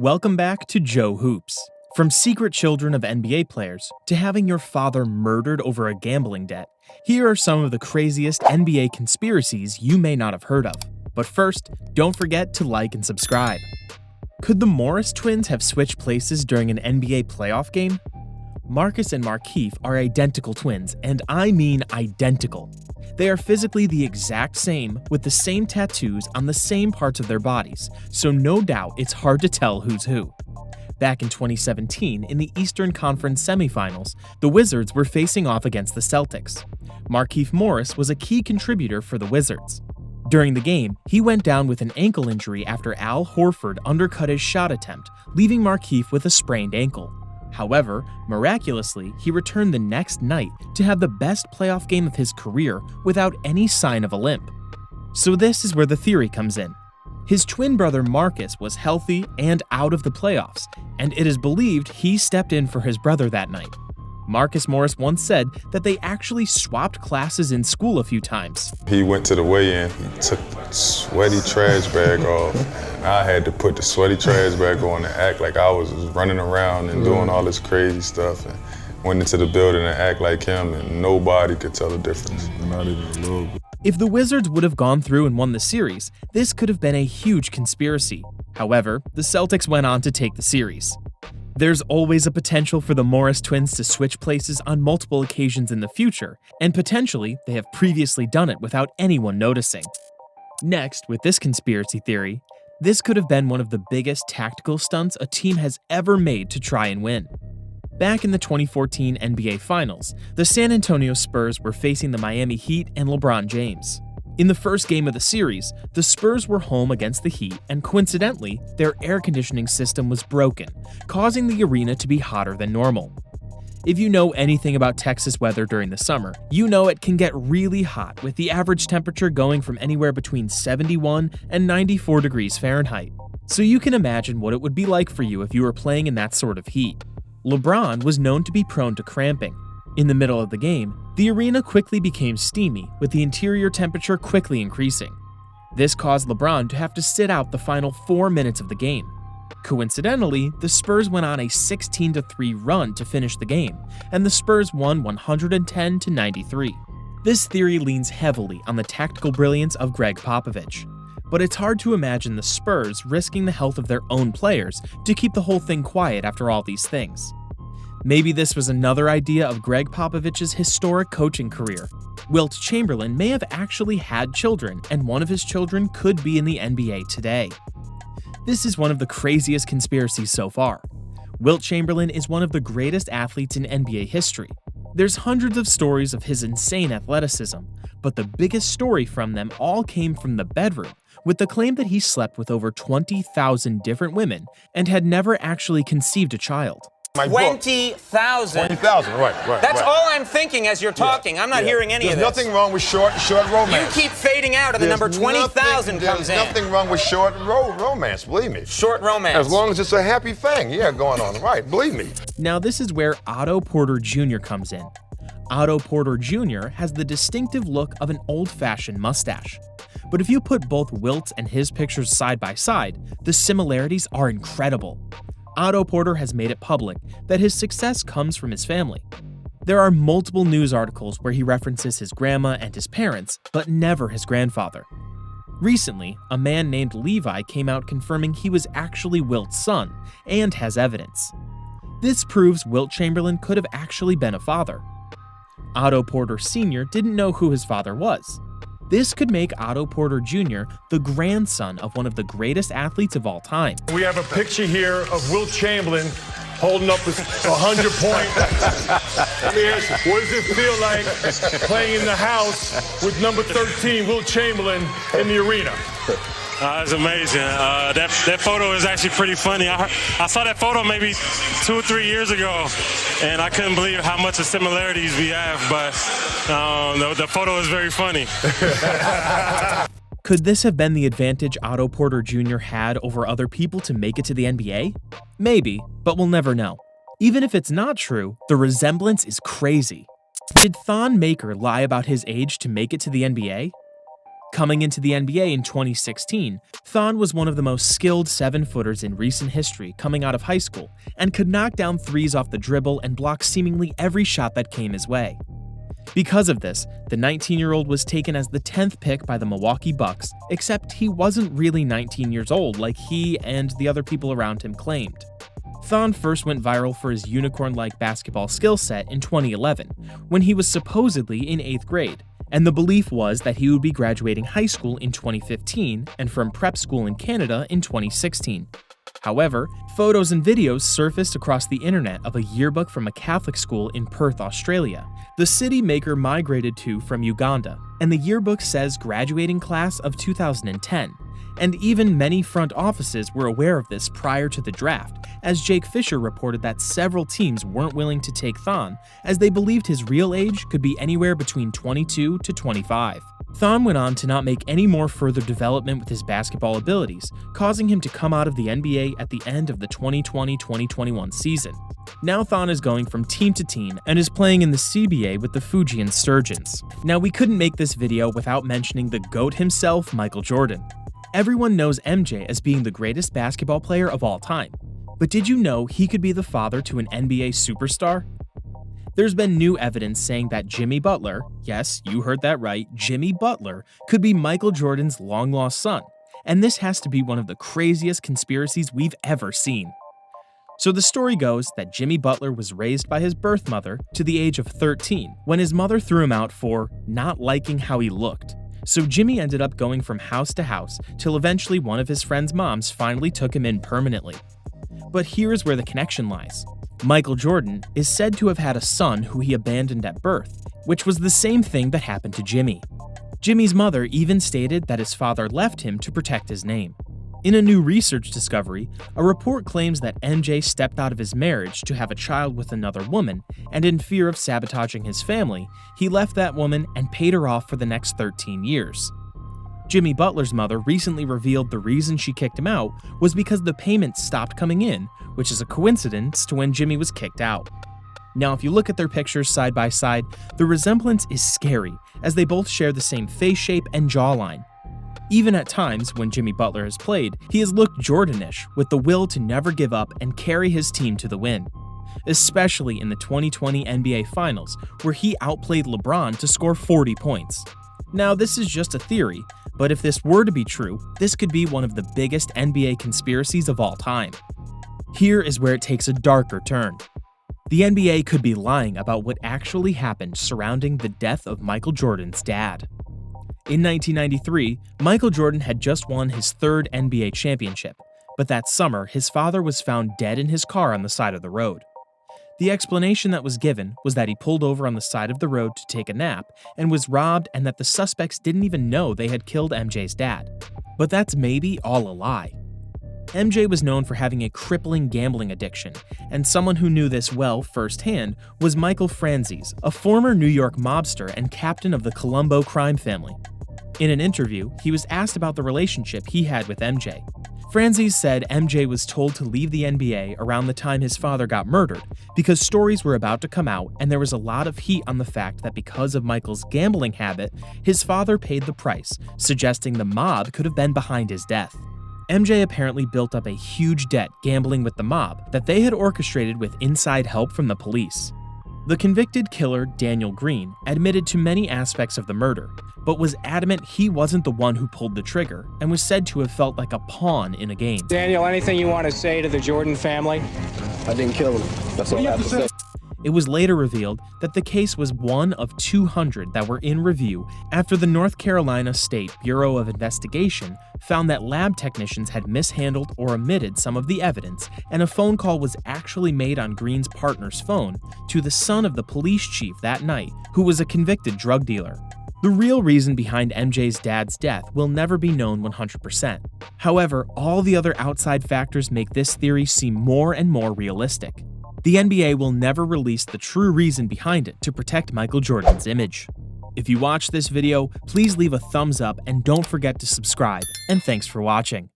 Welcome back to Joe Hoops. From secret children of NBA players to having your father murdered over a gambling debt, here are some of the craziest NBA conspiracies you may not have heard of. But first, don't forget to like and subscribe. Could the Morris twins have switched places during an NBA playoff game? Marcus and Markieff are identical twins, and I mean identical. They are physically the exact same, with the same tattoos on the same parts of their bodies, so no doubt it's hard to tell who's who. Back in 2017, in the Eastern Conference semifinals, the Wizards were facing off against the Celtics. Markieff Morris was a key contributor for the Wizards. During the game, he went down with an ankle injury after Al Horford undercut his shot attempt, leaving Markieff with a sprained ankle. However, miraculously, he returned the next night to have the best playoff game of his career without any sign of a limp. So this is where the theory comes in. His twin brother Marcus was healthy and out of the playoffs, and it is believed he stepped in for his brother that night. Marcus Morris once said that they actually swapped classes in school a few times. He went to the weigh-in, he took the sweaty trash bag off, and I had to put the sweaty trash bag on and act like I was running around and doing all this crazy stuff, and went into the building and act like him, and nobody could tell the difference. Not even a little bit. If the Wizards would have gone through and won the series, this could have been a huge conspiracy. However, the Celtics went on to take the series. There's always a potential for the Morris twins to switch places on multiple occasions in the future, and potentially they have previously done it without anyone noticing. Next, with this conspiracy theory, this could have been one of the biggest tactical stunts a team has ever made to try and win. Back in the 2014 NBA Finals, the San Antonio Spurs were facing the Miami Heat and LeBron James. In the first game of the series, the Spurs were home against the Heat, and coincidentally, their air conditioning system was broken, causing the arena to be hotter than normal. If you know anything about Texas weather during the summer, you know it can get really hot, with the average temperature going from anywhere between 71 and 94 degrees Fahrenheit. So you can imagine what it would be like for you if you were playing in that sort of heat. LeBron was known to be prone to cramping. In the middle of the game, the arena quickly became steamy, with the interior temperature quickly increasing. This caused LeBron to have to sit out the final 4 minutes of the game. Coincidentally, the Spurs went on a 16-3 run to finish the game, and the Spurs won 110-93. This theory leans heavily on the tactical brilliance of Greg Popovich. But it's hard to imagine the Spurs risking the health of their own players to keep the whole thing quiet after all these things. Maybe this was another idea of Greg Popovich's historic coaching career. Wilt Chamberlain may have actually had children, and one of his children could be in the NBA today. This is one of the craziest conspiracies so far. Wilt Chamberlain is one of the greatest athletes in NBA history. There's hundreds of stories of his insane athleticism, but the biggest story from them all came from the bedroom, with the claim that he slept with over 20,000 different women and had never actually conceived a child. 20,000. 20,000, right. That's all I'm thinking as you're talking. I'm not hearing any of this. There's nothing wrong with short romance. You keep fading out and the number 20,000 comes in. There's nothing wrong with short romance, believe me. Short romance. As long as it's a happy thing, going on, right, believe me. Now this is where Otto Porter Jr. comes in. Otto Porter Jr. has the distinctive look of an old-fashioned mustache. But if you put both Wilt's and his pictures side by side, the similarities are incredible. Otto Porter has made it public that his success comes from his family. There are multiple news articles where he references his grandma and his parents, but never his grandfather. Recently, a man named Levi came out confirming he was actually Wilt's son, and has evidence. This proves Wilt Chamberlain could have actually been a father. Otto Porter Sr. didn't know who his father was. This could make Otto Porter Jr. the grandson of one of the greatest athletes of all time. We have a picture here of Wilt Chamberlain holding up his 100-point. Let me ask you, what does it feel like playing in the house with number 13, Wilt Chamberlain, in the arena? It's amazing. That photo is actually pretty funny. I saw that photo maybe 2 or 3 years ago, and I couldn't believe how much of similarities we have, but the photo is very funny. Could this have been the advantage Otto Porter Jr. had over other people to make it to the NBA? Maybe, but we'll never know. Even if it's not true, the resemblance is crazy. Did Thon Maker lie about his age to make it to the NBA? Coming into the NBA in 2016, Thon was one of the most skilled 7-footers in recent history coming out of high school and could knock down threes off the dribble and block seemingly every shot that came his way. Because of this, the 19-year-old was taken as the 10th pick by the Milwaukee Bucks, except he wasn't really 19 years old like he and the other people around him claimed. Thon first went viral for his unicorn-like basketball skill set in 2011, when he was supposedly in 8th grade, and the belief was that he would be graduating high school in 2015 and from prep school in Canada in 2016. However, photos and videos surfaced across the internet of a yearbook from a Catholic school in Perth, Australia, the city Maker migrated to from Uganda, and the yearbook says graduating class of 2010. And even many front offices were aware of this prior to the draft, as Jake Fisher reported that several teams weren't willing to take Thon as they believed his real age could be anywhere between 22 to 25. Thon went on to not make any more further development with his basketball abilities, causing him to come out of the NBA at the end of the 2020-2021 season. Now Thon is going from team to team and is playing in the CBA with the Fujian Sturgeons. Now we couldn't make this video without mentioning the GOAT himself, Michael Jordan. Everyone knows MJ as being the greatest basketball player of all time, but did you know he could be the father to an NBA superstar? There's been new evidence saying that Jimmy Butler, yes, you heard that right, Jimmy Butler, could be Michael Jordan's long-lost son, and this has to be one of the craziest conspiracies we've ever seen. So the story goes that Jimmy Butler was raised by his birth mother to the age of 13 when his mother threw him out for not liking how he looked. So Jimmy ended up going from house to house till eventually one of his friend's moms finally took him in permanently. But here's where the connection lies. Michael Jordan is said to have had a son who he abandoned at birth, which was the same thing that happened to Jimmy. Jimmy's mother even stated that his father left him to protect his name. In a new research discovery, a report claims that MJ stepped out of his marriage to have a child with another woman, and in fear of sabotaging his family, he left that woman and paid her off for the next 13 years. Jimmy Butler's mother recently revealed the reason she kicked him out was because the payments stopped coming in, which is a coincidence to when Jimmy was kicked out. Now, if you look at their pictures side by side, the resemblance is scary, as they both share the same face shape and jawline. Even at times, when Jimmy Butler has played, he has looked Jordanish, with the will to never give up and carry his team to the win. Especially in the 2020 NBA Finals, where he outplayed LeBron to score 40 points. Now, this is just a theory, but if this were to be true, this could be one of the biggest NBA conspiracies of all time. Here is where it takes a darker turn. The NBA could be lying about what actually happened surrounding the death of Michael Jordan's dad. In 1993, Michael Jordan had just won his third NBA championship, but that summer his father was found dead in his car on the side of the road. The explanation that was given was that he pulled over on the side of the road to take a nap and was robbed, and that the suspects didn't even know they had killed MJ's dad. But that's maybe all a lie. MJ was known for having a crippling gambling addiction, and someone who knew this well firsthand was Michael Franzese, a former New York mobster and captain of the Colombo crime family. In an interview, he was asked about the relationship he had with MJ. Franzese said MJ was told to leave the NBA around the time his father got murdered because stories were about to come out, and there was a lot of heat on the fact that because of Michael's gambling habit, his father paid the price, suggesting the mob could have been behind his death. MJ apparently built up a huge debt gambling with the mob that they had orchestrated with inside help from the police. The convicted killer, Daniel Green, admitted to many aspects of the murder, but was adamant he wasn't the one who pulled the trigger and was said to have felt like a pawn in a game. Daniel, anything you want to say to the Jordan family? I didn't kill him. That's all I have to say. It was later revealed that the case was one of 200 that were in review after the North Carolina State Bureau of Investigation found that lab technicians had mishandled or omitted some of the evidence, and a phone call was actually made on Green's partner's phone to the son of the police chief that night, who was a convicted drug dealer. The real reason behind MJ's dad's death will never be known 100%. However, all the other outside factors make this theory seem more and more realistic. The NBA will never release the true reason behind it to protect Michael Jordan's image. If you watched this video, please leave a thumbs up and don't forget to subscribe, and thanks for watching.